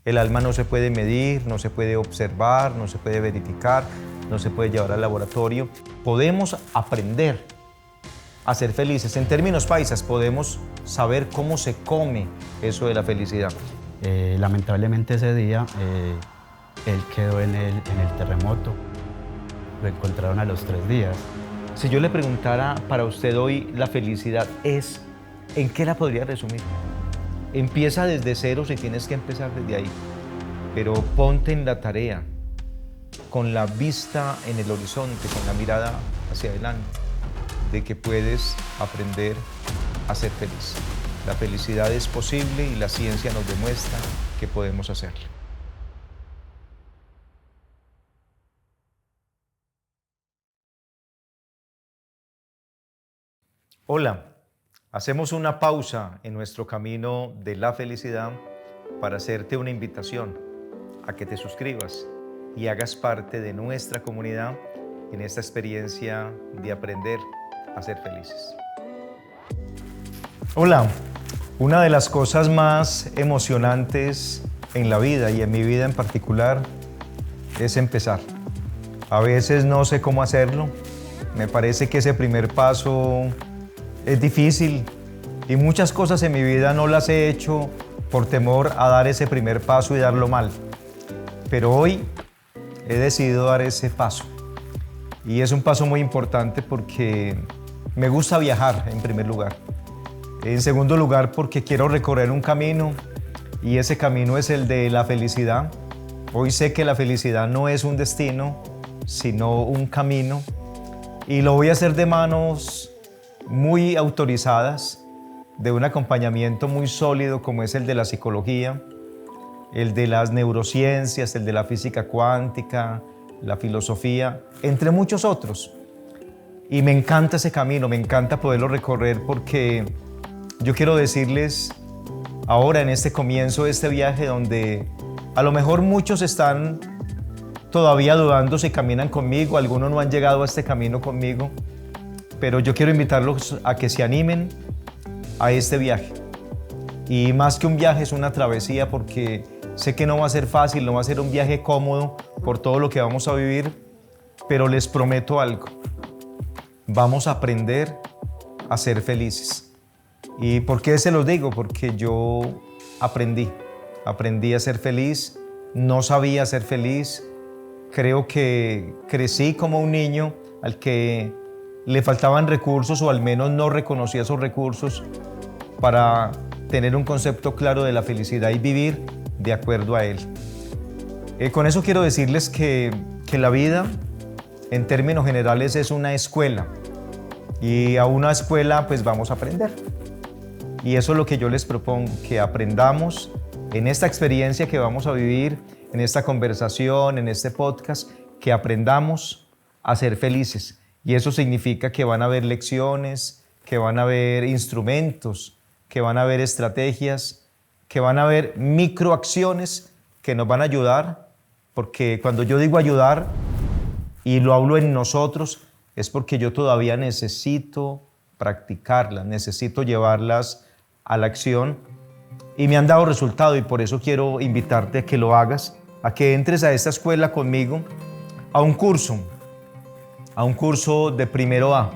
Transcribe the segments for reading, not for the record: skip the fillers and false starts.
El alma no se puede medir, no se puede observar, no se puede verificar, no se puede llevar al laboratorio. Podemos aprender a ser felices. En términos paisas, podemos saber cómo se come eso de la felicidad. Lamentablemente ese día él quedó en el terremoto. Lo encontraron a los 3 días. Si yo le preguntara para usted hoy, la felicidad es, ¿en qué la podría resumir? Empieza desde cero si tienes que empezar desde ahí, pero ponte en la tarea, con la vista en el horizonte, con la mirada hacia adelante, de que puedes aprender a ser feliz. La felicidad es posible y la ciencia nos demuestra que podemos hacerlo. Hola, hacemos una pausa en nuestro camino de la felicidad para hacerte una invitación a que te suscribas y hagas parte de nuestra comunidad en esta experiencia de aprender a ser felices. Hola, una de las cosas más emocionantes en la vida y en mi vida en particular es empezar. A veces no sé cómo hacerlo, me parece que ese primer paso es difícil y muchas cosas en mi vida no las he hecho por temor a dar ese primer paso y darlo mal. Pero hoy he decidido dar ese paso y es un paso muy importante porque me gusta viajar en primer lugar. En segundo lugar porque quiero recorrer un camino y ese camino es el de la felicidad. Hoy sé que la felicidad no es un destino, sino un camino y lo voy a hacer de manos muy autorizadas, de un acompañamiento muy sólido como es el de la psicología, el de las neurociencias, el de la física cuántica, la filosofía, entre muchos otros. Y me encanta ese camino, me encanta poderlo recorrer porque yo quiero decirles ahora en este comienzo de este viaje donde a lo mejor muchos están todavía dudando si caminan conmigo, algunos no han llegado a este camino conmigo, pero yo quiero invitarlos a que se animen a este viaje. Y más que un viaje es una travesía porque sé que no va a ser fácil, no va a ser un viaje cómodo por todo lo que vamos a vivir, pero les prometo algo. Vamos a aprender a ser felices. ¿Y por qué se los digo? Porque yo aprendí a ser feliz, no sabía ser feliz. Creo que crecí como un niño al que le faltaban recursos o al menos no reconocía esos recursos para tener un concepto claro de la felicidad y vivir de acuerdo a él. Con eso quiero decirles que la vida en términos generales es una escuela y a una escuela pues vamos a aprender. Y eso es lo que yo les propongo, que aprendamos en esta experiencia que vamos a vivir, en esta conversación, en este podcast, que aprendamos a ser felices. Y eso significa que van a haber lecciones, que van a haber instrumentos, que van a haber estrategias, que van a haber microacciones que nos van a ayudar, porque cuando yo digo ayudar y lo hablo en nosotros, es porque yo todavía necesito practicarlas, necesito llevarlas a la acción y me han dado resultado y por eso quiero invitarte a que lo hagas, a que entres a esta escuela conmigo, a un curso de primero A.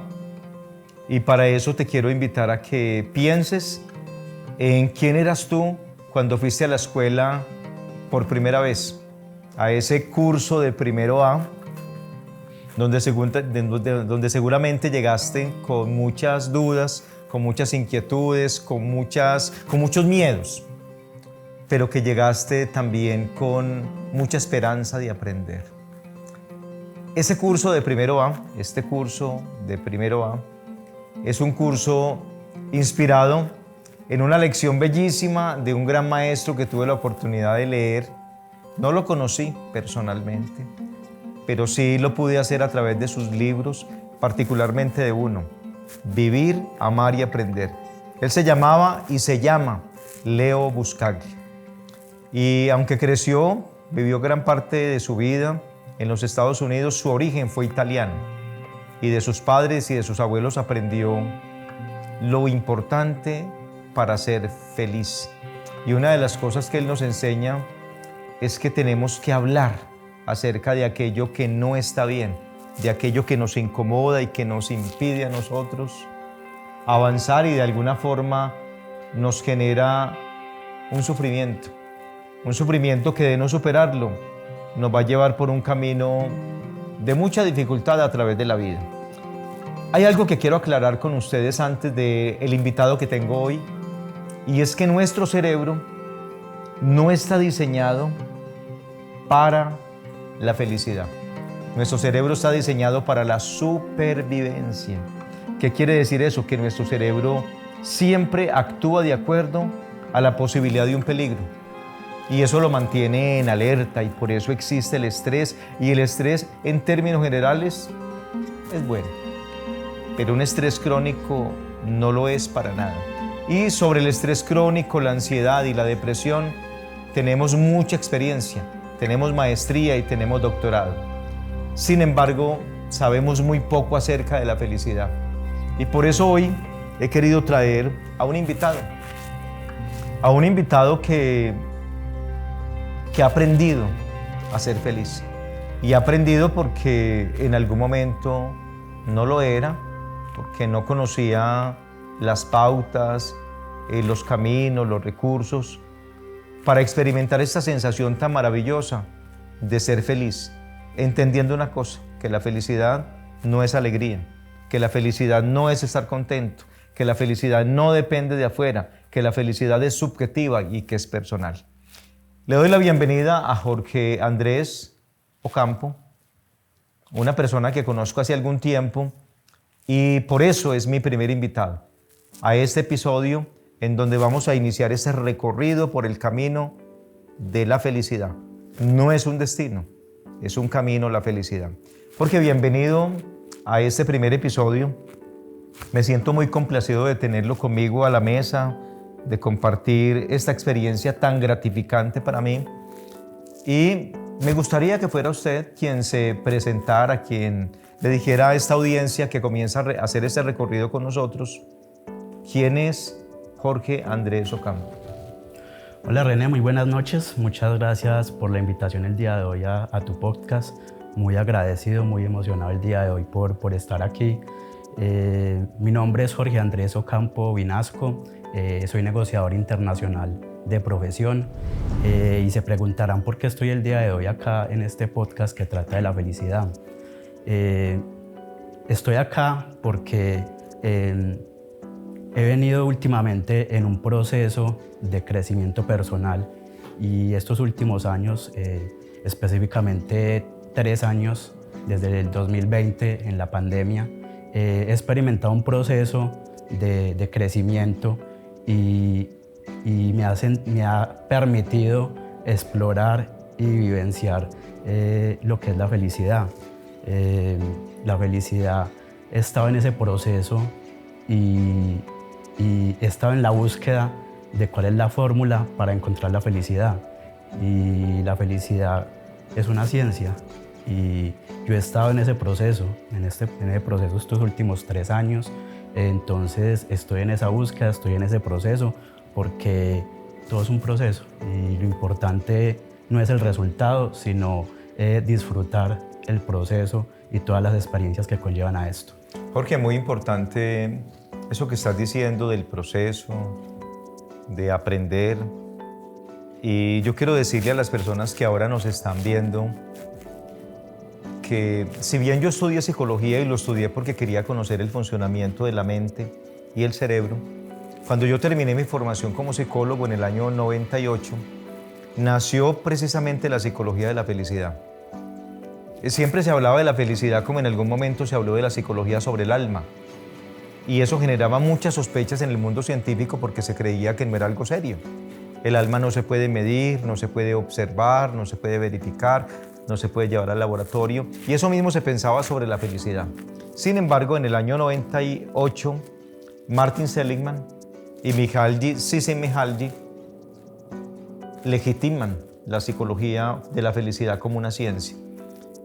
Y para eso te quiero invitar a que pienses en quién eras tú cuando fuiste a la escuela por primera vez, a ese curso de primero A, donde seguramente llegaste con muchas dudas, con muchas inquietudes, con muchos miedos, pero que llegaste también con mucha esperanza de aprender. Ese curso de primero A, este curso de primero A, es un curso inspirado en una lección bellísima de un gran maestro que tuve la oportunidad de leer. No lo conocí personalmente, pero sí lo pude hacer a través de sus libros, particularmente de uno, Vivir, Amar y Aprender. Él se llamaba y se llama Leo Buscaglia. Y aunque vivió gran parte de su vida en los Estados Unidos, su origen fue italiano. Y de sus padres y de sus abuelos aprendió lo importante para ser feliz. Y una de las cosas que él nos enseña es que tenemos que hablar acerca de aquello que no está bien, de aquello que nos incomoda y que nos impide a nosotros avanzar y de alguna forma nos genera un sufrimiento que de no superarlo nos va a llevar por un camino de mucha dificultad a través de la vida. Hay algo que quiero aclarar con ustedes antes del invitado que tengo hoy, y es que nuestro cerebro no está diseñado para la felicidad. Nuestro cerebro está diseñado para la supervivencia. ¿Qué quiere decir eso? Que nuestro cerebro siempre actúa de acuerdo a la posibilidad de un peligro. Y eso lo mantiene en alerta, y por eso existe el estrés. Y el estrés, en términos generales, es bueno. Pero un estrés crónico no lo es para nada. Y sobre el estrés crónico, la ansiedad y la depresión, tenemos mucha experiencia, tenemos maestría y tenemos doctorado. Sin embargo, sabemos muy poco acerca de la felicidad. Y por eso hoy he querido traer a un invitado que ha aprendido a ser feliz. Y ha aprendido porque en algún momento no lo era, porque no conocía las pautas, los caminos, los recursos para experimentar esta sensación tan maravillosa de ser feliz, entendiendo una cosa, que la felicidad no es alegría, que la felicidad no es estar contento, que la felicidad no depende de afuera, que la felicidad es subjetiva y que es personal. Le doy la bienvenida a Jorge Andrés Ocampo, una persona que conozco hace algún tiempo y por eso es mi primer invitado a este episodio en donde vamos a iniciar ese recorrido por el camino de la felicidad. No es un destino, es un camino la felicidad. Jorge, bienvenido a este primer episodio. Me siento muy complacido de tenerlo conmigo a la mesa, de compartir esta experiencia tan gratificante para mí. Y me gustaría que fuera usted quien se presentara, quien le dijera a esta audiencia que comienza a hacer este recorrido con nosotros, ¿quién es Jorge Andrés Ocampo? Hola René, muy buenas noches. Muchas gracias por la invitación el día de hoy a tu podcast. Muy agradecido, muy emocionado el día de hoy por estar aquí. Mi nombre es Jorge Andrés Ocampo Vinasco. Soy negociador internacional de profesión y se preguntarán por qué estoy el día de hoy acá en este podcast que trata de la felicidad. Estoy acá porque he venido últimamente en un proceso de crecimiento personal y estos últimos años, específicamente 3 años, desde el 2020 en la pandemia, he experimentado un proceso de crecimiento y me ha permitido explorar y vivenciar lo que es la felicidad. La felicidad, he estado en ese proceso y he estado en la búsqueda de cuál es la fórmula para encontrar la felicidad. Y la felicidad es una ciencia y yo he estado en ese proceso, estos últimos 3 años. Entonces estoy en esa búsqueda, estoy en ese proceso porque todo es un proceso y lo importante no es el resultado, sino disfrutar el proceso y todas las experiencias que conllevan a esto. Jorge, muy importante eso que estás diciendo del proceso, de aprender. Y yo quiero decirle a las personas que ahora nos están viendo que si bien yo estudié psicología y lo estudié porque quería conocer el funcionamiento de la mente y el cerebro, cuando yo terminé mi formación como psicólogo en el año 98, nació precisamente la psicología de la felicidad. Siempre se hablaba de la felicidad como en algún momento se habló de la psicología sobre el alma. Y eso generaba muchas sospechas en el mundo científico porque se creía que no era algo serio. El alma no se puede medir, no se puede observar, no se puede verificar, no se puede llevar al laboratorio. Y eso mismo se pensaba sobre la felicidad. Sin embargo, en el año 98, Martin Seligman y Mihaly Csikszentmihalyi legitiman la psicología de la felicidad como una ciencia.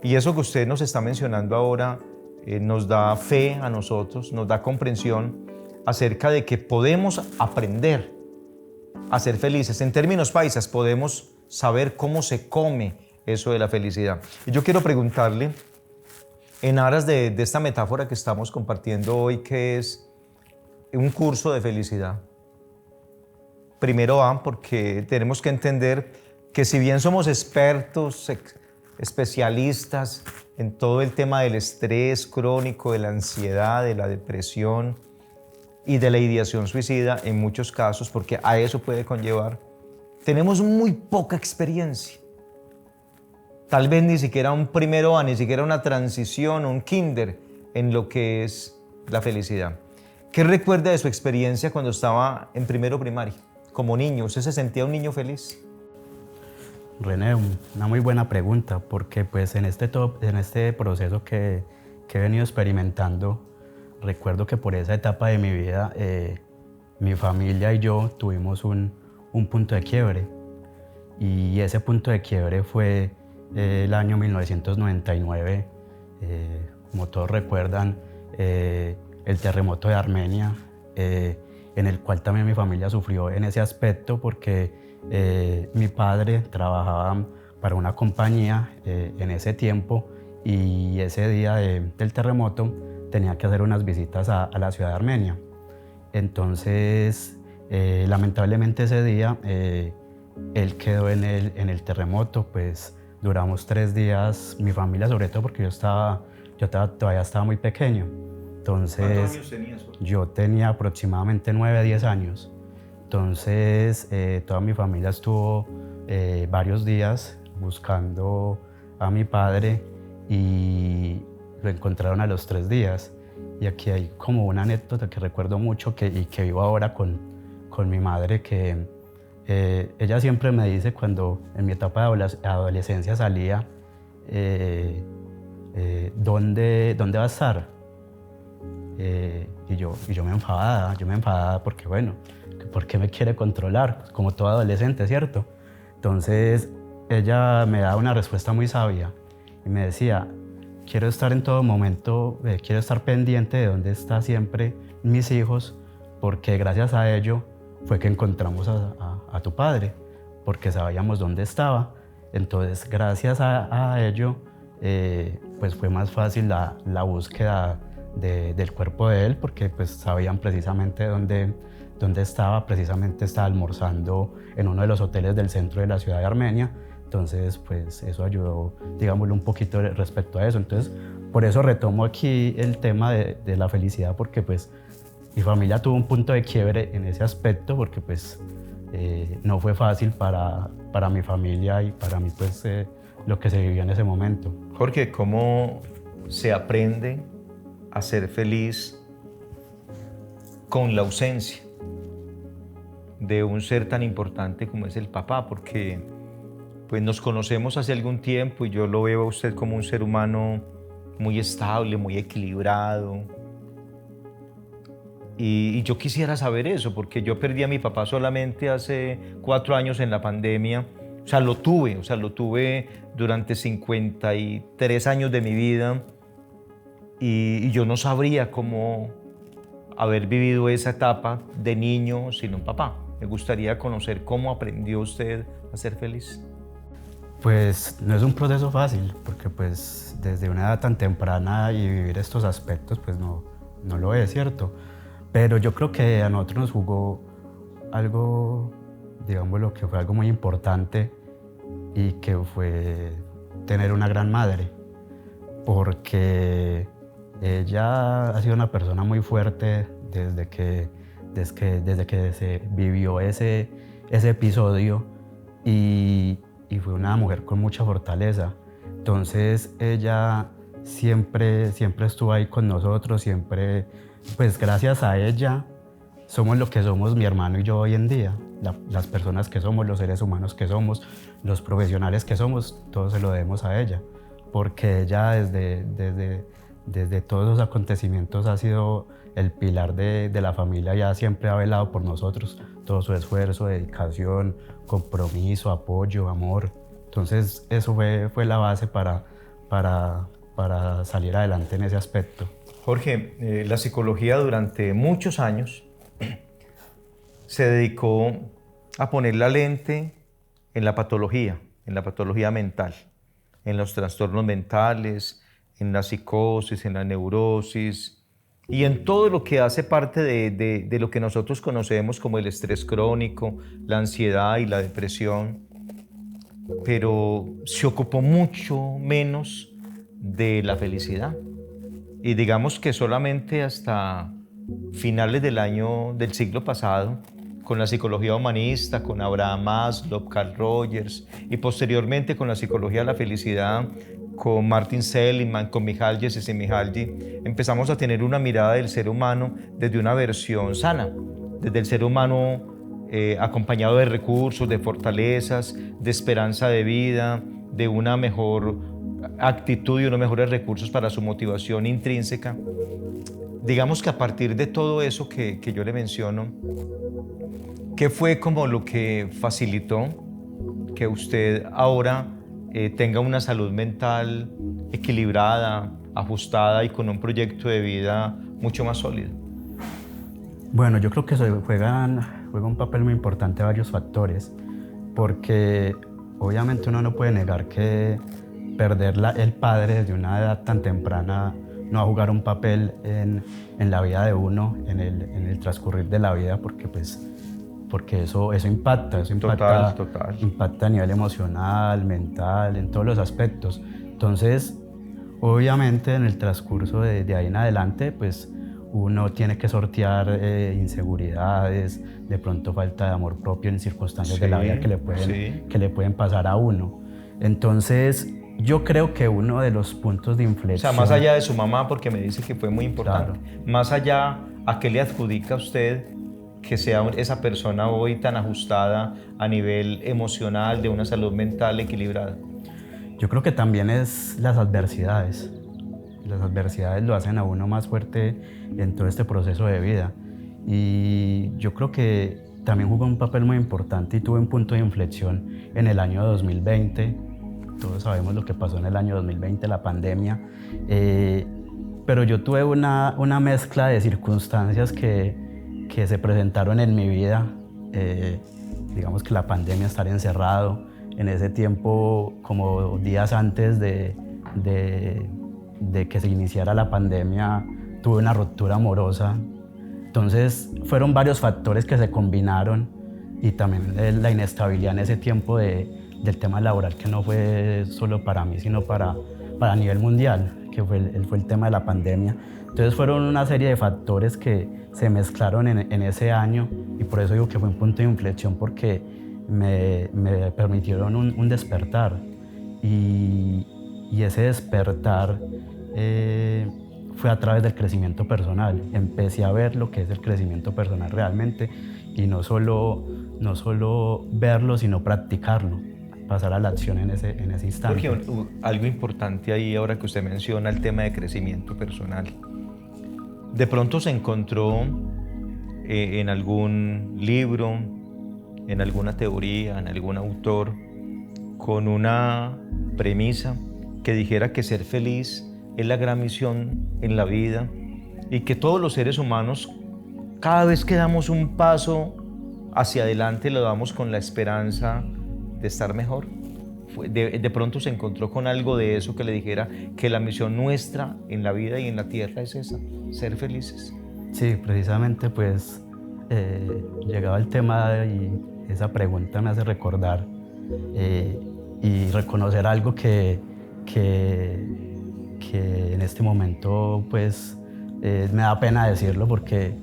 Y eso que usted nos está mencionando ahora nos da fe a nosotros, nos da comprensión acerca de que podemos aprender a ser felices. En términos paisas, podemos saber cómo se come eso de la felicidad. Y yo quiero preguntarle, en aras de esta metáfora que estamos compartiendo hoy, que es un curso de felicidad. Primero porque tenemos que entender que si bien somos expertos, especialistas en todo el tema del estrés crónico, de la ansiedad, de la depresión y de la ideación suicida en muchos casos, porque a eso puede conllevar, tenemos muy poca experiencia. Tal vez ni siquiera un primero A, ni siquiera una transición, un kinder en lo que es la felicidad. ¿Qué recuerda de su experiencia cuando estaba en primero primaria? Como niño, ¿usted se sentía un niño feliz? René, una muy buena pregunta, porque pues en este proceso que he venido experimentando, recuerdo que por esa etapa de mi vida, mi familia y yo tuvimos un punto de quiebre. Y ese punto de quiebre fue el año 1999, como todos recuerdan, el terremoto de Armenia, en el cual también mi familia sufrió en ese aspecto porque mi padre trabajaba para una compañía en ese tiempo y ese día del terremoto tenía que hacer unas visitas a la ciudad de Armenia. Entonces, lamentablemente ese día él quedó en el terremoto, pues duramos 3 días, mi familia sobre todo porque todavía estaba muy pequeño. Entonces, ¿cuántos años tenías? Yo tenía aproximadamente 9 a 10 años. Entonces, toda mi familia estuvo varios días buscando a mi padre y lo encontraron a los 3 días. Y aquí hay como una anécdota que recuerdo mucho y que vivo ahora con mi madre, que ella siempre me dice cuando en mi etapa de adolescencia salía, ¿dónde va a estar? Y yo me enfadaba porque bueno, ¿por qué me quiere controlar? Como todo adolescente, ¿cierto? Entonces ella me daba una respuesta muy sabia y me decía, quiero estar en todo momento, quiero estar pendiente de dónde están siempre mis hijos, porque gracias a ello fue que encontramos a tu padre, porque sabíamos dónde estaba. Entonces gracias a ello pues fue más fácil la búsqueda del cuerpo de él, porque pues sabían precisamente dónde estaba. Precisamente estaba almorzando en uno de los hoteles del centro de la ciudad de Armenia. Entonces pues eso ayudó, digámoslo, un poquito respecto a eso. Entonces por eso retomo aquí el tema de la felicidad, porque pues mi familia tuvo un punto de quiebre en ese aspecto, porque pues no fue fácil para mi familia y para mí pues lo que se vivió en ese momento. Jorge, ¿cómo se aprende a ser feliz con la ausencia de un ser tan importante como es el papá? Porque pues nos conocemos hace algún tiempo y yo lo veo a usted como un ser humano muy estable, muy equilibrado. Y yo quisiera saber eso, porque yo perdí a mi papá solamente hace 4 años en la pandemia. O sea, lo tuve durante 53 años de mi vida y yo no sabría cómo haber vivido esa etapa de niño sin un papá. Me gustaría conocer cómo aprendió usted a ser feliz. Pues no es un proceso fácil, porque pues desde una edad tan temprana y vivir estos aspectos pues no lo es, ¿cierto? Pero yo creo que a nosotros nos jugó algo, digámoslo, que fue algo muy importante, y que fue tener una gran madre, porque ella ha sido una persona muy fuerte desde que se vivió ese episodio, y fue una mujer con mucha fortaleza. Entonces ella siempre estuvo ahí con nosotros, siempre, pues gracias a ella somos lo que somos mi hermano y yo hoy en día. Las personas que somos, los seres humanos que somos, los profesionales que somos, todo se lo debemos a ella, porque ella desde todos los acontecimientos ha sido el pilar de la familia. Ella siempre ha velado por nosotros, todo su esfuerzo, dedicación, compromiso, apoyo, amor. Entonces eso fue la base para salir adelante en ese aspecto. Jorge, la psicología durante muchos años se dedicó a poner la lente en la patología mental, en los trastornos mentales, en la psicosis, en la neurosis y en todo lo que hace parte de lo que nosotros conocemos como el estrés crónico, la ansiedad y la depresión, pero se ocupó mucho menos de la felicidad. Y digamos que solamente hasta finales del siglo pasado, con la psicología humanista, con Abraham Maslow, Carl Rogers y posteriormente con la psicología de la felicidad, con Martin Seligman, con Mihaly Csikszentmihalyi, empezamos a tener una mirada del ser humano desde una versión sana, desde el ser humano acompañado de recursos, de fortalezas, de esperanza de vida, de una mejor actitud y unos mejores recursos para su motivación intrínseca. Digamos que a partir de todo eso que yo le menciono, ¿qué fue como lo que facilitó que usted ahora tenga una salud mental equilibrada, ajustada y con un proyecto de vida mucho más sólido? Bueno, yo creo que juega un papel muy importante varios factores, porque obviamente uno no puede negar que perder el padre desde una edad tan temprana no va a jugar un papel en la vida de uno, en el transcurrir de la vida, porque eso impacta, Total. Impacta a nivel emocional, mental, en todos los aspectos. Entonces, obviamente en el transcurso de ahí en adelante, pues uno tiene que sortear inseguridades, de pronto falta de amor propio en circunstancias de la vida que le pueden pasar a uno. Entonces, yo creo que uno de los puntos de inflexión... O sea, más allá de su mamá, porque me dice que fue muy importante, claro. Más allá, ¿a qué le adjudica a usted que sea esa persona hoy tan ajustada a nivel emocional, de una salud mental equilibrada? Yo creo que también es las adversidades. Las adversidades lo hacen a uno más fuerte en todo este proceso de vida. Y yo creo que también jugó un papel muy importante y tuve un punto de inflexión en el año 2020. Todos sabemos lo que pasó en el año 2020, la pandemia. Pero yo tuve una mezcla de circunstancias que se presentaron en mi vida. Digamos que la pandemia, estar encerrado. En ese tiempo, como días antes de que se iniciara la pandemia, tuve una ruptura amorosa. Entonces fueron varios factores que se combinaron y también la inestabilidad en ese tiempo del tema laboral, que no fue solo para mí, sino para nivel mundial, que fue el tema de la pandemia. Entonces fueron una serie de factores que se mezclaron en ese año y por eso digo que fue un punto de inflexión, porque me permitieron un despertar y ese despertar fue a través del crecimiento personal. Empecé a ver lo que es el crecimiento personal realmente y no solo verlo, sino practicarlo, pasar a la acción en ese instante. Jorge, algo importante ahí ahora que usted menciona el tema de crecimiento personal. De pronto se encontró en algún libro, en alguna teoría, en algún autor, con una premisa que dijera que ser feliz es la gran misión en la vida y que todos los seres humanos, cada vez que damos un paso hacia adelante, lo damos con la esperanza de estar mejor. De pronto se encontró con algo de eso que le dijera que la misión nuestra en la vida y en la tierra es esa, ser felices. Sí, precisamente pues llegaba el tema y esa pregunta me hace recordar y reconocer algo que en este momento pues me da pena decirlo, porque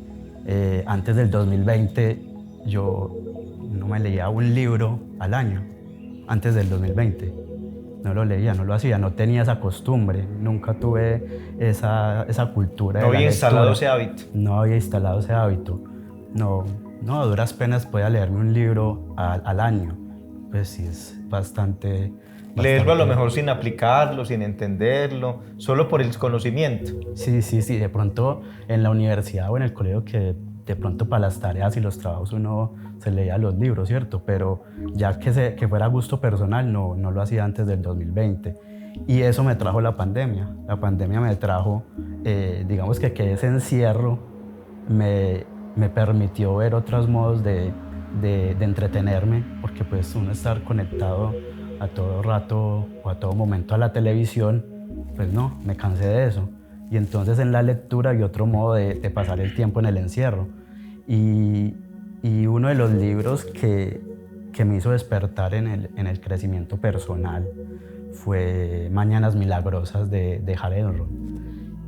antes del 2020 yo no me leía un libro al año. Antes del 2020 no lo leía, no lo hacía, no tenía esa costumbre, nunca tuve esa cultura. No había instalado ese hábito. No había instalado ese hábito. No, a duras penas podía leerme un libro al año. Pues sí, es bastante... Leerlo a lo mejor sin aplicarlo, sin entenderlo, solo por el conocimiento. Sí, de pronto en la universidad o en el colegio, que de pronto para las tareas y los trabajos uno se leía los libros, ¿cierto? Pero ya que fuera gusto personal, no lo hacía antes del 2020. Y eso me trajo la pandemia. La pandemia me trajo, digamos que ese encierro me permitió ver otros modos de de entretenerme, porque pues uno estar conectado a todo rato o a todo momento a la televisión, pues no, me cansé de eso. Y entonces en la lectura vi otro modo de pasar el tiempo en el encierro. Y, y uno de los libros que me hizo despertar en el crecimiento personal fue Mañanas Milagrosas de Hal Elrod.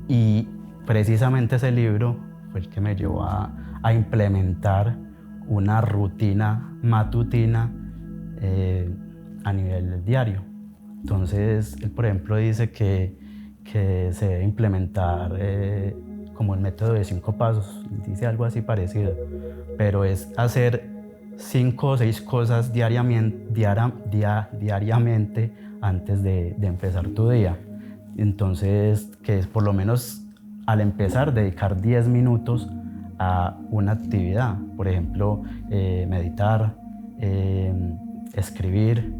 Y precisamente ese libro fue el que me llevó a implementar una rutina matutina a nivel diario. Entonces, él, por ejemplo, dice que se debe implementar como el método de 5 pasos, dice algo así parecido, pero es hacer 5 o 6 cosas diariamente antes de empezar tu día. Entonces, que es por lo menos al empezar dedicar 10 minutos a una actividad, por ejemplo, meditar, escribir,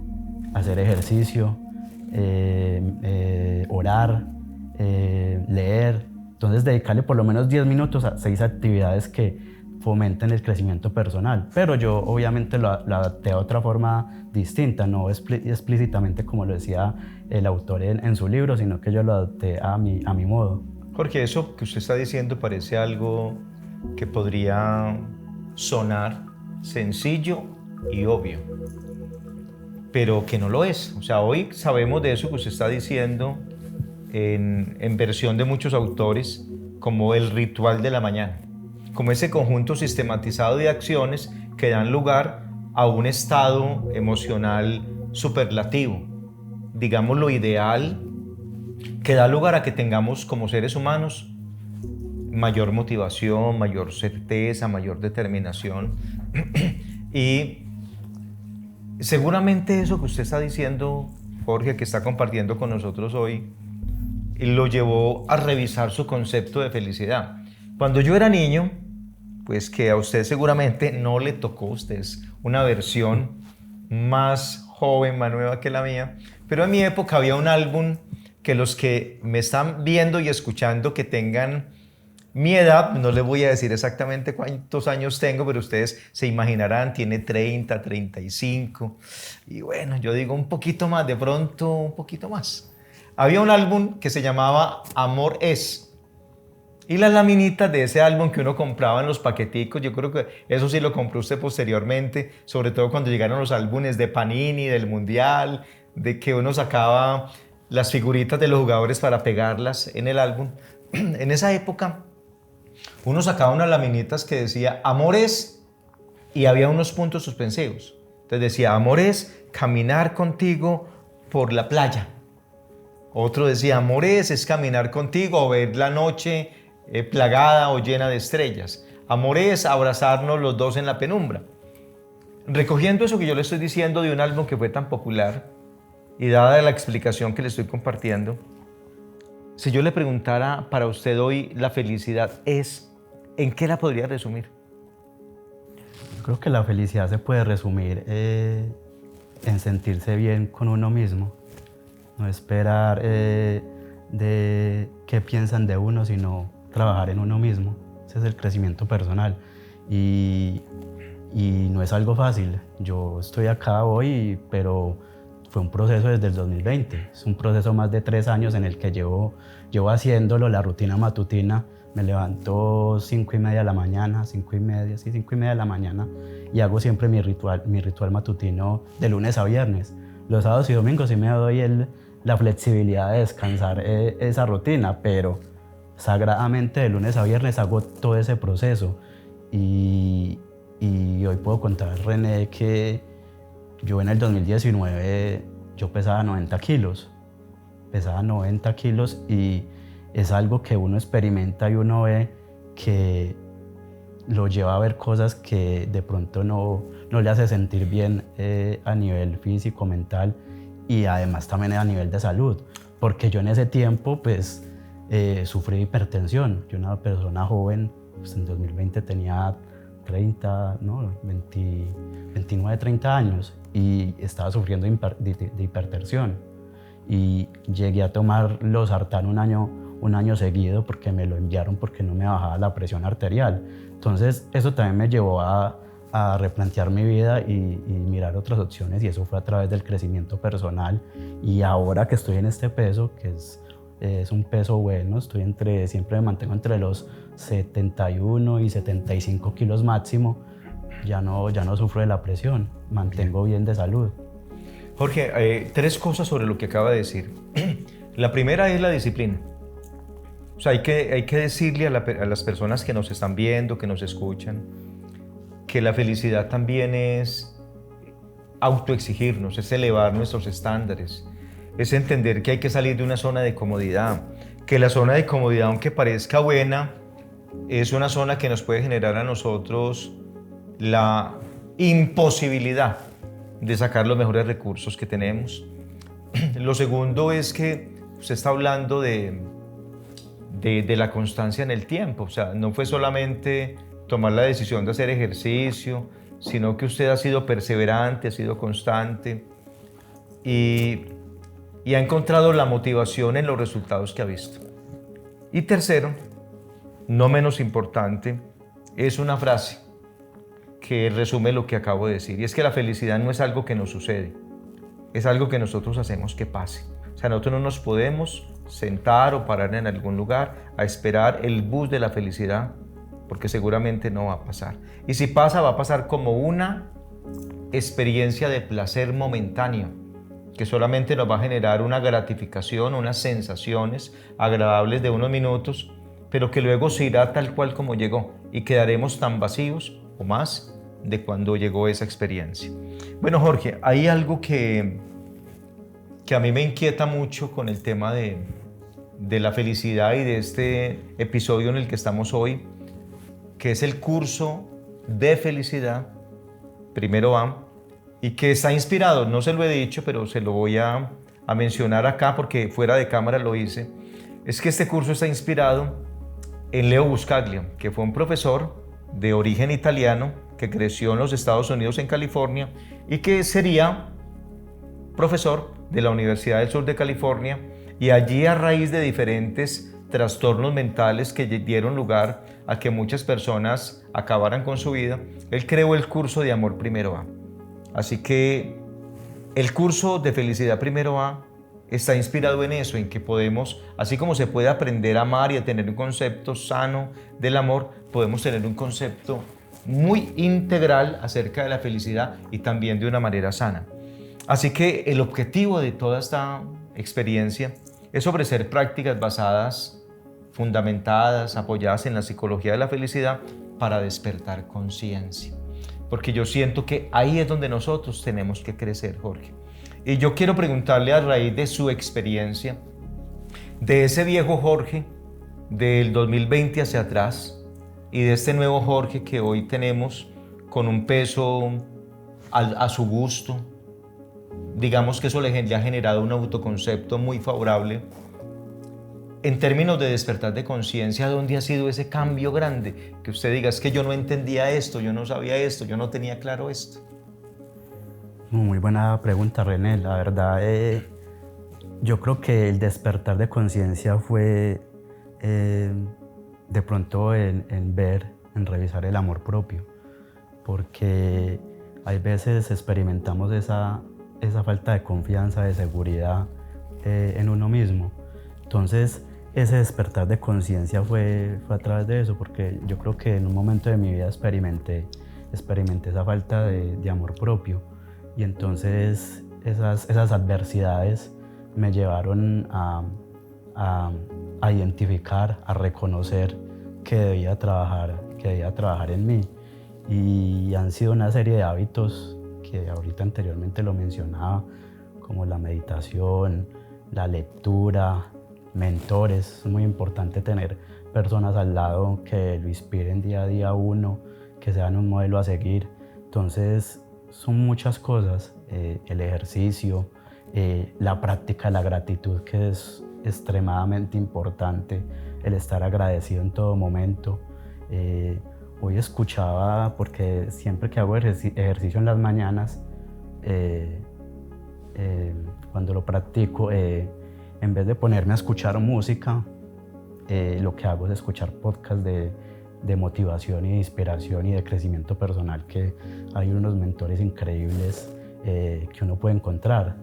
hacer ejercicio, orar, leer. Entonces, dedicarle por lo menos 10 minutos a 6 actividades que fomenten el crecimiento personal. Pero yo obviamente lo adapté a otra forma distinta, no explícitamente como lo decía el autor en su libro, sino que yo lo adapté a mi modo. Jorge, eso que usted está diciendo parece algo que podría sonar sencillo y obvio, pero que no lo es. O sea, hoy sabemos de eso que usted está diciendo en versión de muchos autores como el ritual de la mañana, como ese conjunto sistematizado de acciones que dan lugar a un estado emocional superlativo, digamos lo ideal, que da lugar a que tengamos como seres humanos mayor motivación, mayor certeza, mayor determinación. Y seguramente eso que usted está diciendo, Jorge, que está compartiendo con nosotros hoy, lo llevó a revisar su concepto de felicidad. Cuando yo era niño, pues que a usted seguramente no le tocó, usted es una versión más joven, más nueva que la mía, pero en mi época había un álbum que los que me están viendo y escuchando que tengan mi edad, no les voy a decir exactamente cuántos años tengo, pero ustedes se imaginarán, tiene 30, 35, y bueno, yo digo un poquito más, de pronto un poquito más. Había un álbum que se llamaba Amor Es, y las laminitas de ese álbum que uno compraba en los paqueticos, yo creo que eso sí lo compró usted posteriormente, sobre todo cuando llegaron los álbumes de Panini, del Mundial, de que uno sacaba las figuritas de los jugadores para pegarlas en el álbum. En esa época, uno sacaba unas laminitas que decía Amor Es y había unos puntos suspensivos. Entonces decía Amor es caminar contigo por la playa. Otro decía Amor es caminar contigo o ver la noche plagada o llena de estrellas. Amor es abrazarnos los dos en la penumbra. Recogiendo eso que yo le estoy diciendo de un álbum que fue tan popular y dada la explicación que le estoy compartiendo, si yo le preguntara para usted hoy la felicidad es, ¿en qué la podría resumir? Yo creo que la felicidad se puede resumir en sentirse bien con uno mismo, no esperar de qué piensan de uno, sino trabajar en uno mismo. Ese es el crecimiento personal y no es algo fácil. Yo estoy acá hoy, pero fue un proceso desde el 2020. Es un proceso más de 3 años en el que llevo haciéndolo, la rutina matutina. Me levanto 5:30 de la mañana, 5:30 de la mañana, y hago siempre mi ritual matutino de lunes a viernes. Los sábados y domingos sí me doy la flexibilidad de descansar esa rutina, pero sagradamente de lunes a viernes hago todo ese proceso. Y hoy puedo contar, René, que yo en el 2019 yo pesaba 90 kilos. Pesaba 90 kilos y es algo que uno experimenta y uno ve que lo lleva a ver cosas que de pronto no le hace sentir bien a nivel físico, mental y además también a nivel de salud. Porque yo en ese tiempo pues sufrí hipertensión. Yo una persona joven, pues en 2020 tenía 29, 30 años y estaba sufriendo de hipertensión. Y llegué a tomar losartán un año seguido porque me lo enviaron porque no me bajaba la presión arterial. Entonces eso también me llevó a a replantear mi vida y mirar otras opciones, y eso fue a través del crecimiento personal. Y ahora que estoy en este peso, que es un peso bueno, siempre me mantengo entre los 71 y 75 kilos máximo, ya no sufro de la presión, mantengo bien de salud. Jorge, 3 cosas sobre lo que acaba de decir. La primera es la disciplina. O sea, hay que decirle a las personas que nos están viendo, que nos escuchan, que la felicidad también es autoexigirnos, es elevar nuestros estándares, es entender que hay que salir de una zona de comodidad, que la zona de comodidad, aunque parezca buena, es una zona que nos puede generar a nosotros la imposibilidad de sacar los mejores recursos que tenemos. Lo segundo es que usted está hablando de la constancia en el tiempo. O sea, no fue solamente tomar la decisión de hacer ejercicio, sino que usted ha sido perseverante, ha sido constante y ha encontrado la motivación en los resultados que ha visto. Y tercero, no menos importante, es una frase que resume lo que acabo de decir, y es que la felicidad no es algo que nos sucede, es algo que nosotros hacemos que pase. O sea, nosotros no nos podemos sentar o parar en algún lugar a esperar el bus de la felicidad, porque seguramente no va a pasar. Y si pasa, va a pasar como una experiencia de placer momentáneo, que solamente nos va a generar una gratificación, unas sensaciones agradables de unos minutos, pero que luego se irá tal cual como llegó y quedaremos tan vacíos o más de cuando llegó esa experiencia. Bueno, Jorge, hay algo que a mí me inquieta mucho con el tema de la felicidad y de este episodio en el que estamos hoy, que es el curso de felicidad Primero A, y que está inspirado, no se lo he dicho, pero se lo voy a mencionar acá porque fuera de cámara lo hice. Es que este curso está inspirado en Leo Buscaglia, que fue un profesor de origen italiano que creció en los Estados Unidos, en California, y que sería profesor de la Universidad del Sur de California, y allí, a raíz de diferentes trastornos mentales que dieron lugar a que muchas personas acabaran con su vida, él creó el curso de Amor Primero A. Así que el curso de Felicidad Primero A está inspirado en eso, en que podemos, así como se puede aprender a amar y a tener un concepto sano del amor, podemos tener un concepto muy integral acerca de la felicidad y también de una manera sana. Así que el objetivo de toda esta experiencia es ofrecer prácticas basadas, fundamentadas, apoyadas en la psicología de la felicidad para despertar conciencia. Porque yo siento que ahí es donde nosotros tenemos que crecer, Jorge. Y yo quiero preguntarle, a raíz de su experiencia, de ese viejo Jorge del 2020 hacia atrás y de este nuevo Jorge que hoy tenemos con un peso a su gusto, digamos que eso le ha generado un autoconcepto muy favorable. En términos de despertar de conciencia, ¿dónde ha sido ese cambio grande? Que usted diga, es que yo no entendía esto, yo no sabía esto, yo no tenía claro esto. Muy buena pregunta, René. La verdad, yo creo que el despertar de conciencia fue de pronto en revisar el amor propio, porque hay veces experimentamos esa falta de confianza, de seguridad en uno mismo. Entonces, ese despertar de conciencia fue a través de eso, porque yo creo que en un momento de mi vida experimenté esa falta de amor propio, y entonces esas adversidades me llevaron a identificar, a reconocer que debía trabajar en mí, y han sido una serie de hábitos que ahorita anteriormente lo mencionaba, como la meditación, la lectura, mentores. Es muy importante tener personas al lado que lo inspiren día a día a uno, que sean un modelo a seguir. Entonces son muchas cosas, el ejercicio, la práctica de la gratitud, que es extremadamente importante, el estar agradecido en todo momento. Hoy escuchaba, porque siempre que hago ejercicio en las mañanas, cuando lo practico, en vez de ponerme a escuchar música, lo que hago es escuchar podcasts de motivación y de inspiración y de crecimiento personal, que hay unos mentores increíbles que uno puede encontrar.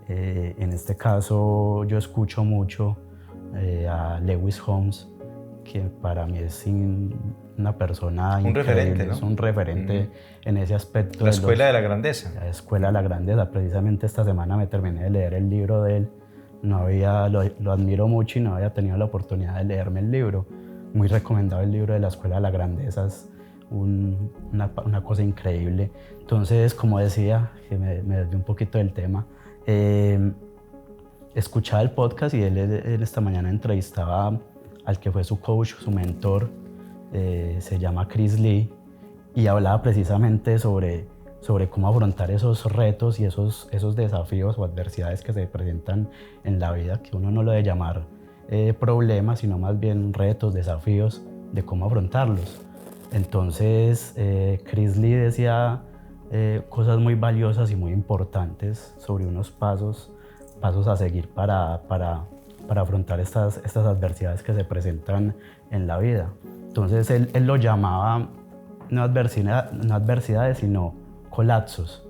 En este caso yo escucho mucho a Lewis Holmes, que para mí es una persona un increíble, referente, ¿no? es un referente en ese aspecto. La Escuela de la Grandeza. La Escuela de la Grandeza. Precisamente esta semana me terminé de leer el libro de él. Lo admiro mucho y no había tenido la oportunidad de leerme el libro. Muy recomendado el libro de la Escuela de la Grandeza, es una cosa increíble. Entonces, como decía, que me desvié un poquito del tema, escuchaba el podcast y él esta mañana entrevistaba al que fue su coach, su mentor, se llama Chris Lee, y hablaba precisamente sobre cómo afrontar esos retos y esos desafíos o adversidades que se presentan en la vida, que uno no lo debe llamar problemas, sino más bien retos, desafíos, de cómo afrontarlos. Entonces, Chris Lee decía cosas muy valiosas y muy importantes sobre unos pasos a seguir para afrontar estas adversidades que se presentan en la vida. Entonces él lo llamaba no adversidades, sino colapsos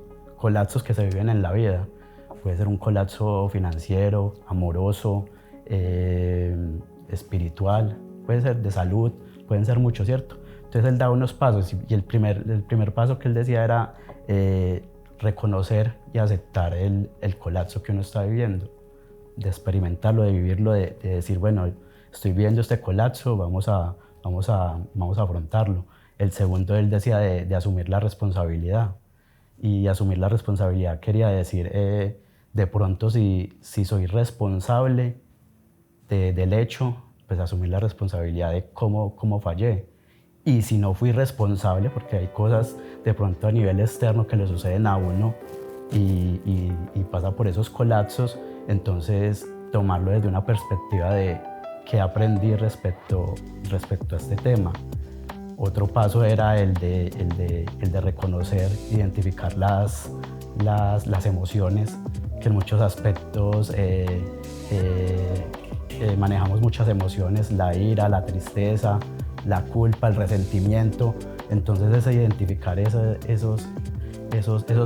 que se viven en la vida. Puede ser un colapso financiero, amoroso, espiritual, puede ser de salud, pueden ser muchos, ¿cierto? Entonces él daba unos pasos y el primer paso que él decía era reconocer y aceptar el colapso que uno está viviendo, de experimentarlo, de vivirlo, de decir, bueno, estoy viviendo este colapso, vamos a afrontarlo. El segundo, él decía de asumir la responsabilidad. Y asumir la responsabilidad quería decir, de pronto, si soy responsable del hecho, pues asumir la responsabilidad de cómo fallé. Y si no fui responsable, porque hay cosas de pronto a nivel externo que le suceden a uno y pasa por esos colapsos, entonces tomarlo desde una perspectiva de qué aprendí respecto a este tema. Otro paso era el de reconocer, identificar las emociones, que en muchos aspectos manejamos muchas emociones, la ira, la tristeza, la culpa, el resentimiento. Entonces es identificar esos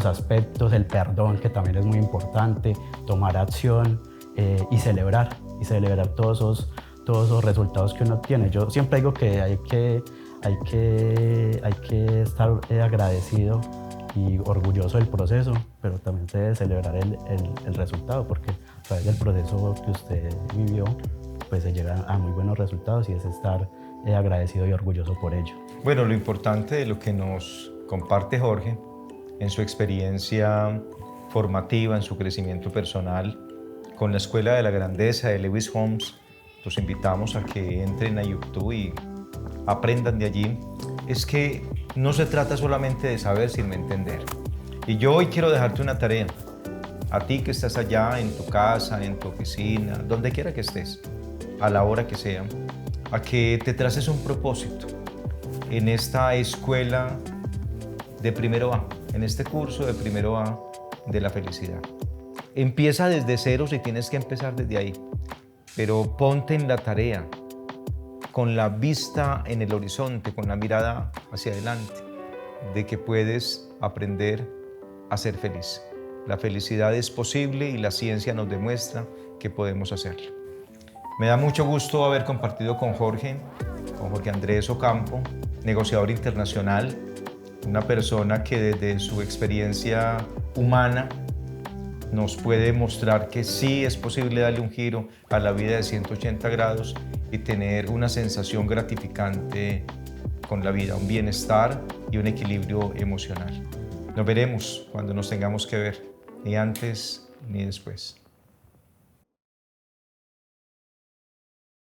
aspectos, el perdón, que también es muy importante, tomar acción y celebrar todos esos resultados que uno tiene. Yo siempre digo que hay que estar agradecido y orgulloso del proceso, pero también se debe celebrar el resultado, porque a través del proceso que usted vivió, pues se llega a muy buenos resultados y es estar agradecido y orgulloso por ello. Bueno, lo importante de lo que nos comparte Jorge en su experiencia formativa, en su crecimiento personal, con la Escuela de la Grandeza de Lewis Holmes, los invitamos a que entren a YouTube y aprendan de allí, es que no se trata solamente de saber, sino entender. Y yo hoy quiero dejarte una tarea, a ti que estás allá en tu casa, en tu oficina, donde quiera que estés, a la hora que sea, a que te traces un propósito en esta escuela de primero A, en este curso de primero A de la felicidad. Empieza desde cero si tienes que empezar desde ahí, pero ponte en la tarea con la vista en el horizonte, con la mirada hacia adelante, de que puedes aprender a ser feliz. La felicidad es posible y la ciencia nos demuestra que podemos hacerlo. Me da mucho gusto haber compartido con Jorge Andrés Ocampo, negociador internacional, una persona que desde su experiencia humana nos puede mostrar que sí es posible darle un giro a la vida de 180 grados y tener una sensación gratificante con la vida, un bienestar y un equilibrio emocional. Nos veremos cuando nos tengamos que ver, ni antes ni después.